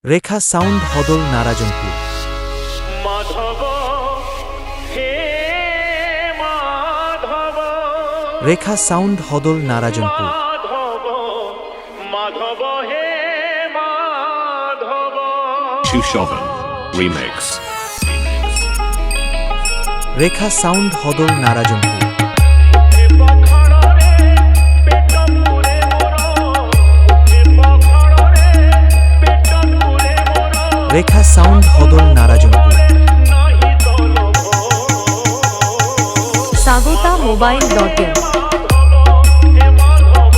রেখা sound হদল নারাজনপুর। Madhav হে মাধব, রেখা sound হদল নারাজনপুর। Madhav Madhav হে Madhav. Shushovan Remix. রেখা sound হদল নারাজনপুর। এ পখাড়রে পেট পুরে মোর, এ পখাড়রে পেট পুরে মোর। রেখা sound হদল নারাজনপুর। নাহি তলব Sagota Mobile.in হে মাধব,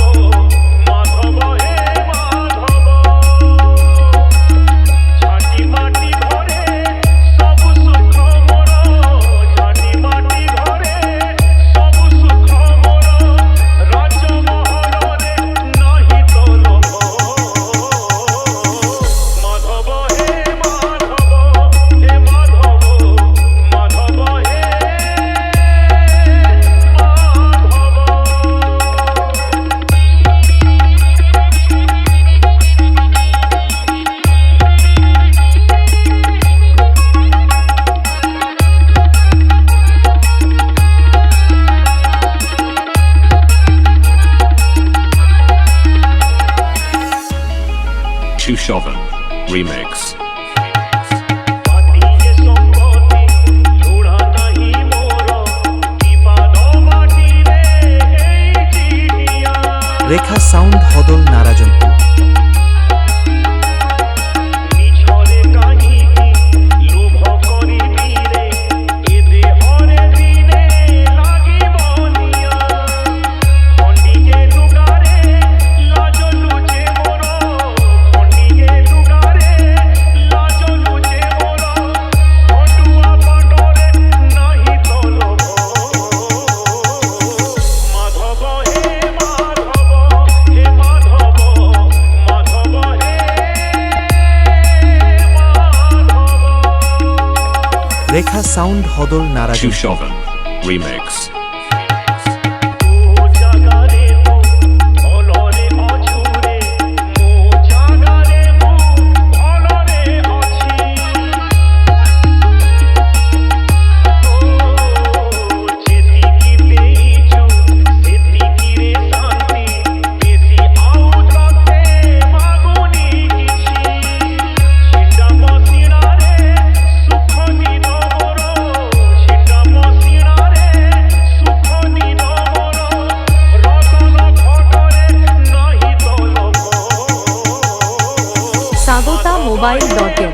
মাধব হে মাধব। ঝাঁটি মাটি ঘরে সবু সুখ মোর, ঝাঁটি মাটি ঘরে সবু সুখ মোর। রাজমহলরে নাহি তলব মাধব হে মাধব, হে মাধব, মাধব হে Shushovan Remix. পাতিয়ে সম্পত্তি লোড়া নাহি মোর, বিবাদ মাটিরে এই চিঠিয়া। রেখা সাউন্ড হদল নারাজনপুর। নিঝরে কাহিকি লোভ করিবি রে, এ দেহরে দিনে লাগিব নিয়া। খণ্ডিকে লুগারে লাজ লুচে মোর, খণ্ডিকে লুগারে লাজ লুচে মোর। খটুয়া পাটরে নাহি তলব মাধব হে মাধব, হে মাধব, মাধব হে মাধব। রেখা সাউন্ড হদল নারাজনপুর। Shushovan Remix. ମୋ ଜାଗାରେ ମୁଁ ଭଲରେ ଅଛୁରେ, ମୋ ଜାଗାରେ ମୁଁ ଭଲରେ ଅଛି। ଯେତିକି ଦେଇଛୁ ସେତିକିରେ ଶାନ୍ତି, ବେଶୀ ଆଉ ତତେ ମାଗୁନି କିଛି। ଛିଣ୍ଡା ମସିଣାରେ ସୁଖ ନିଦ ମୋର, ଛିଣ୍ଡା ମସିଣାରେ ସୁଖ ନିଦ ମୋର। ରତନ ଖଟରେ ନାହିଁ ତଲବ Sagota Mobile.in